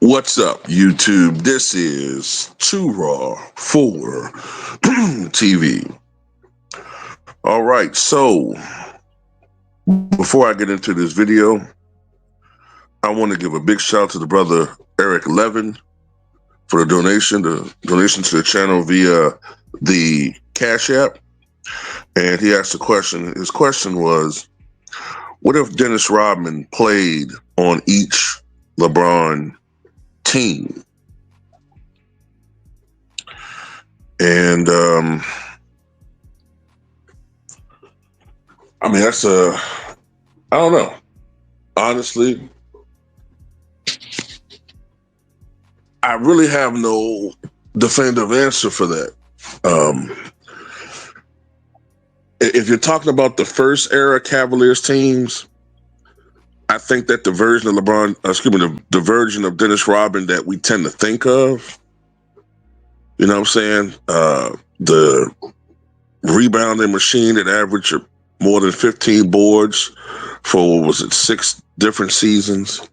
What's up, YouTube? This is Too Raw for TV. All right, so before I get into this video, I want to give a big shout out to the brother Eric Levin for the donation to the channel via the Cash App. And he asked a question. His question was, what if Dennis Rodman played on each LeBron team? And I mean, I don't know. Honestly, I really have no definitive answer for that. If you're talking about the first era Cavaliers teams, I think that the version of the version of Dennis Rodman that we tend to think of, you know what I'm saying? The rebounding machine that averaged more than 15 boards for, what was it, 6 different seasons.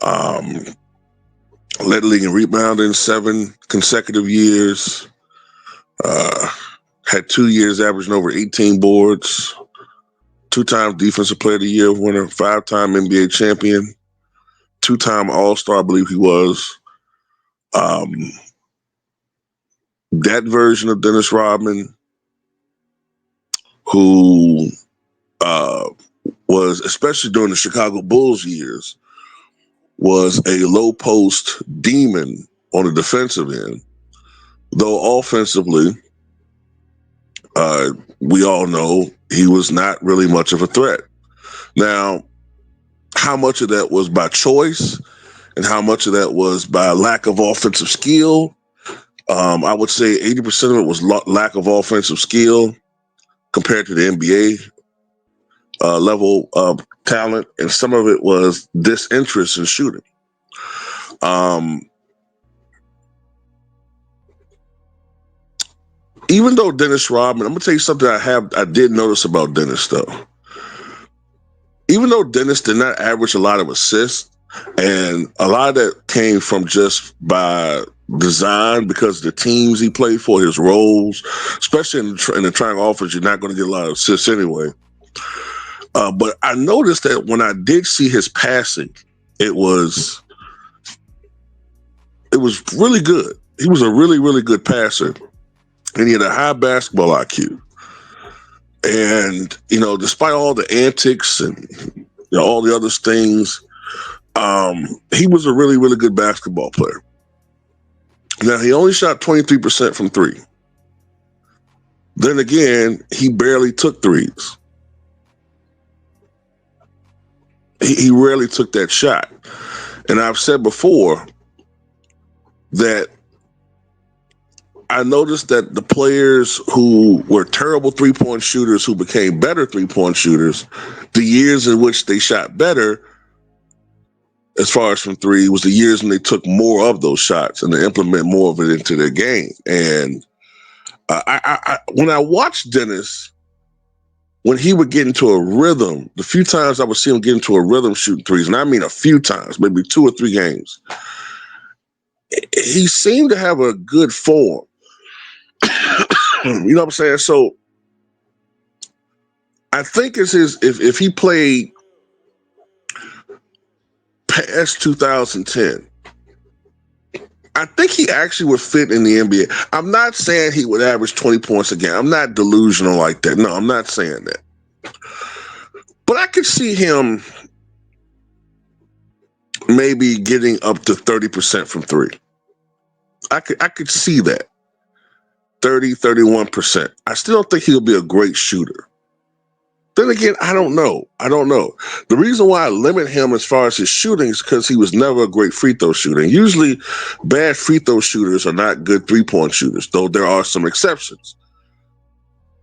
Led the league in rebounding 7 consecutive years. Had 2 years averaging over 18 boards. 2-time Defensive Player of the Year winner, 5-time NBA champion, 2-time All-Star, I believe he was. That version of Dennis Rodman, who was, especially during the Chicago Bulls years, was a low post demon on the defensive end. Though offensively, we all know he was not really much of a threat. Now, how much of that was by choice and how much of that was by lack of offensive skill? I would say 80% of it was lack of offensive skill compared to the NBA level of talent, and some of it was disinterest in shooting. Even though Dennis Rodman, I'm gonna tell you something I did notice about Dennis though. Even though Dennis did not average a lot of assists, and a lot of that came from just by design because of the teams he played for, his roles, especially in the triangle offense, you're not going to get a lot of assists anyway. But I noticed that when I did see his passing, it was really good. He was a really, really good passer, and he had a high basketball IQ. And, despite all the antics and all the other things, he was a really, really good basketball player. Now, he only shot 23% from 3. Then again, he barely took threes. He rarely took that shot. And I've said before that I noticed that the players who were terrible three-point shooters who became better three-point shooters, the years in which they shot better as far as from 3 was the years when they took more of those shots and they implement more of it into their game. And when I watched Dennis, when he would get into a rhythm, the few times I would see him get into a rhythm shooting threes, and I mean a few times, maybe 2 or 3 games, he seemed to have a good form. You know what I'm saying? So I think it's if he played past 2010, I think he actually would fit in the NBA. I'm not saying he would average 20 points a game. I'm not delusional like that. No, I'm not saying that. But I could see him maybe getting up to 30% from 3. I could see that. 30, 31%. I still don't think he'll be a great shooter. Then again, I don't know. The reason why I limit him as far as his shooting is because he was never a great free throw shooter. And usually, bad free throw shooters are not good three-point shooters, though there are some exceptions.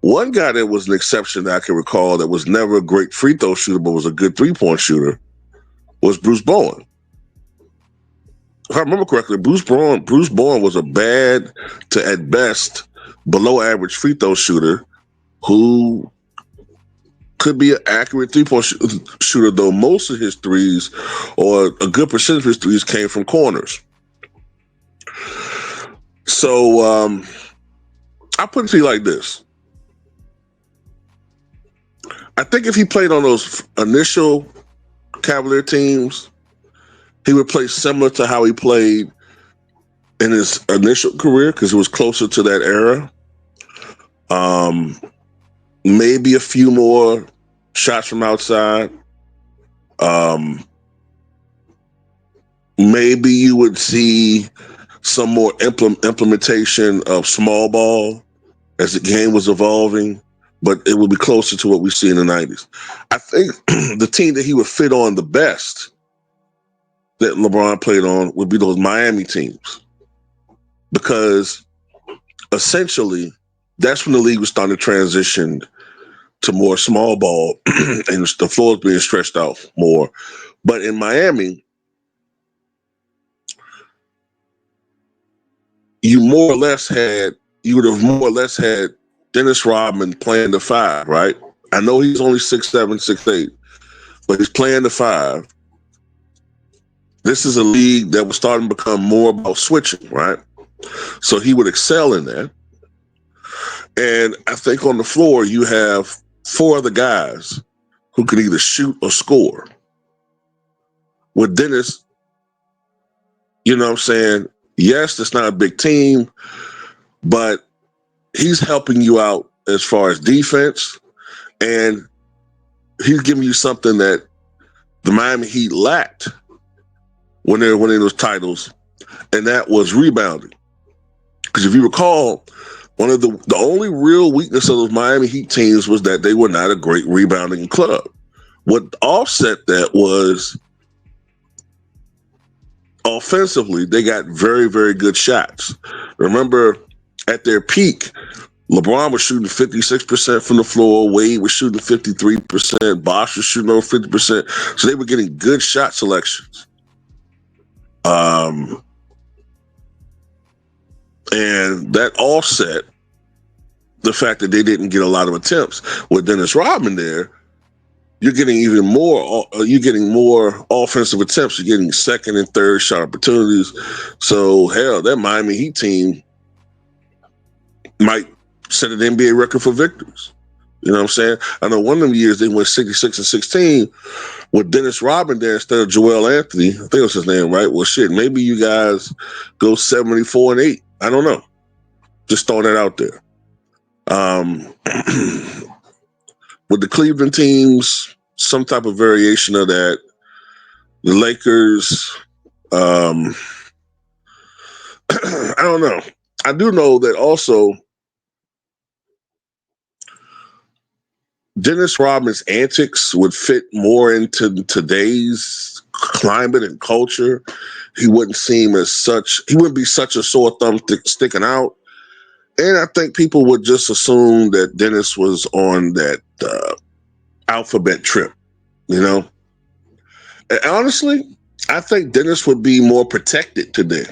One guy that was an exception that I can recall that was never a great free throw shooter but was a good three-point shooter was Bruce Bowen. If I remember correctly, Bruce Bowen was a bad to, at best, below average free throw shooter who could be an accurate three-point shooter, though most of his threes, or a good percentage of his threes, came from corners. So I put it to you like this. I think if he played on those initial Cavalier teams, he would play similar to how he played in his initial career because it was closer to that era. Maybe a few more shots from outside. Maybe you would see some more implementation of small ball as the game was evolving, but it would be closer to what we see in the 90s. I think the team that he would fit on the best that LeBron played on would be those Miami teams, because essentially that's when the league was starting to transition to more small ball and the floor is being stretched out more. But in Miami, you would have more or less had Dennis Rodman playing the five, right? I know he's only 6'7", 6'8", but he's playing the five. This is a league that was starting to become more about switching, right? So he would excel in that. And I think on the floor, you have four other guys who could either shoot or score. With Dennis, you know what I'm saying? Yes, it's not a big team, but he's helping you out as far as defense, and he's giving you something that the Miami Heat lacked when they were winning those titles, and that was rebounding. Because if you recall, one of the only real weakness of those Miami Heat teams was that they were not a great rebounding club. What offset that was offensively, they got very, very good shots. Remember, at their peak, LeBron was shooting 56% from the floor. Wade was shooting 53%. Bosh was shooting over 50%. So they were getting good shot selections. And that offset the fact that they didn't get a lot of attempts. With Dennis Rodman there, you're getting even more. You're getting more offensive attempts. You're getting second and third shot opportunities. So hell, that Miami Heat team might set an NBA record for victories. You know what I'm saying? I know one of them years they went 66-16 with Dennis Rodman there instead of Joel Anthony. I think it was his name, right? Well, shit, maybe you guys go 74-8. I don't know. Just throwing that out there. With the Cleveland teams, some type of variation of that. The Lakers, I don't know. I do know that also Dennis Rodman's antics would fit more into today's climate and culture. He wouldn't be such a sore thumb sticking out. And I think people would just assume that Dennis was on that alphabet trip, you know? And honestly, I think Dennis would be more protected today.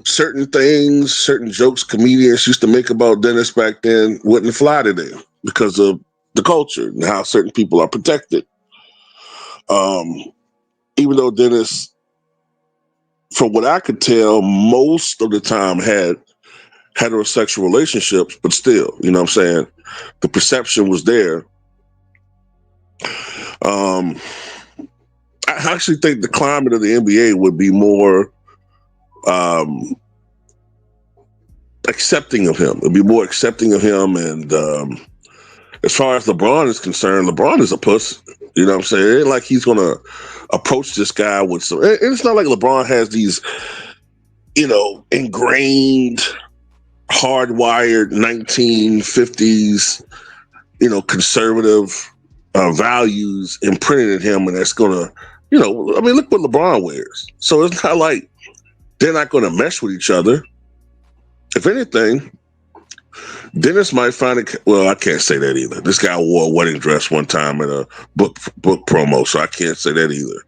Certain things, certain jokes comedians used to make about Dennis back then wouldn't fly today because of the culture and how certain people are protected. Even though Dennis, from what I could tell, most of the time had heterosexual relationships, but still, you know what I'm saying? The perception was there. I actually think the climate of the NBA would be more accepting of him. It'd be more accepting of him. And as far as LeBron is concerned, LeBron is a puss. You know what I'm saying? It ain't like he's going to approach this guy with some. And it's not like LeBron has these, ingrained, hardwired 1950s, conservative values imprinted in him. And that's going to, look what LeBron wears. So it's not like they're not going to mesh with each other. If anything, Dennis might find it. Well, I can't say that either. This guy wore a wedding dress one time in a book promo, so I can't say that either.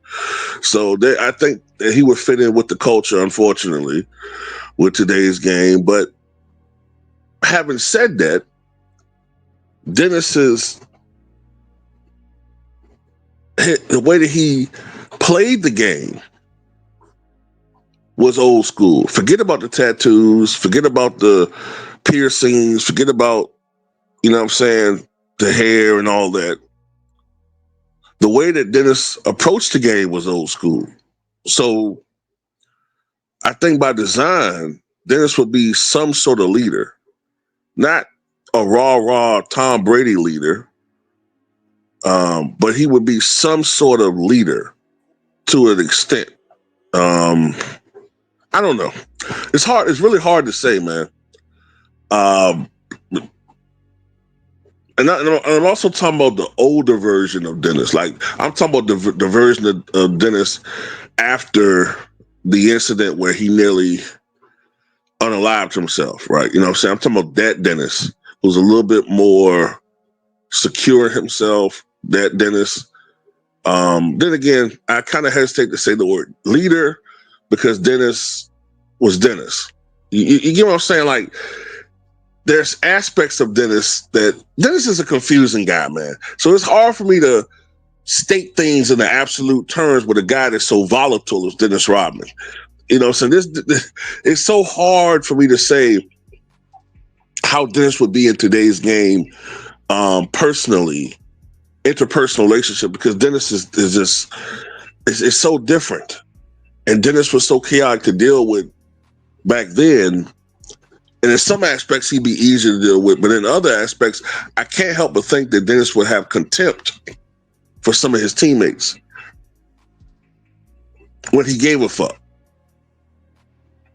So I think that he would fit in with the culture, unfortunately, with today's game. But having said that, Dennis's the way that he played the game was old school. Forget about the tattoos, forget about the piercings, forget about, you know what I'm saying, the hair and all that. The way that Dennis approached the game was old school. So I think by design, Dennis would be some sort of leader, not a raw Tom Brady leader, but he would be some sort of leader to an extent. Um, I don't know. It's hard. It's really hard to say, man. Um, and I'm also talking about the older version of Dennis. Like I'm talking about the version of Dennis after the incident where he nearly unalived himself, right? You know what I'm saying? I'm talking about that Dennis who's a little bit more secure in himself. That Dennis. Then again, I kind of hesitate to say the word leader because Dennis was Dennis. You get what I'm saying? Like, there's aspects of Dennis is a confusing guy, man. So it's hard for me to state things in the absolute terms with a guy that's so volatile as Dennis Rodman. You know, so this it's so hard for me to say how Dennis would be in today's game, personally, interpersonal relationship, because Dennis is just is so different, and Dennis was so chaotic to deal with back then. And in some aspects, he'd be easier to deal with, but in other aspects, I can't help but think that Dennis would have contempt for some of his teammates when he gave a fuck.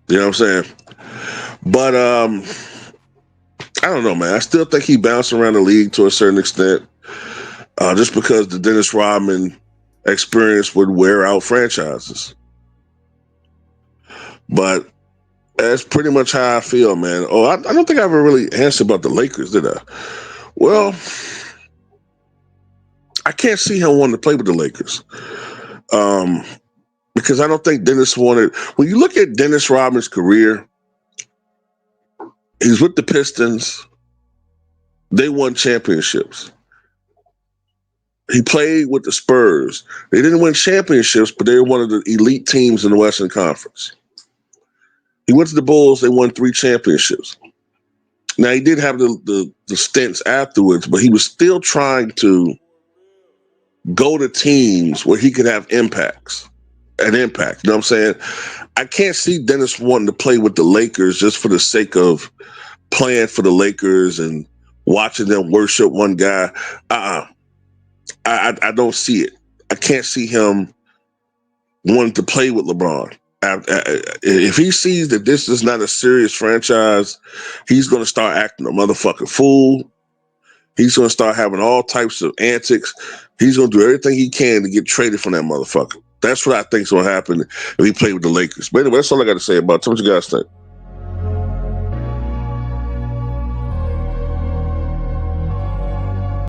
You know what I'm saying? But I don't know, man. I still think he bounced around the league to a certain extent, just because the Dennis Rodman experience would wear out franchises. But that's pretty much how I feel, man. Oh, I don't think I ever really answered about the Lakers, did I? Well, I can't see him wanting to play with the Lakers. Because I don't think Dennis wanted. When you look at Dennis Rodman's career, he's with the Pistons. They won championships. He played with the Spurs. They didn't win championships, but they were one of the elite teams in the Western Conference. He went to the Bulls. They won 3 championships. Now, he did have the stints afterwards, but he was still trying to go to teams where he could have an impact. You know what I'm saying? I can't see Dennis wanting to play with the Lakers just for the sake of playing for the Lakers and watching them worship one guy. I don't see it. I can't see him wanting to play with LeBron. If he sees that this is not a serious franchise, he's going to start acting a motherfucking fool. He's going to start having all types of antics. He's going to do everything he can to get traded from that motherfucker. That's what I think is going to happen if he played with the Lakers. But anyway, that's all I got to say about it. Tell me what you guys think.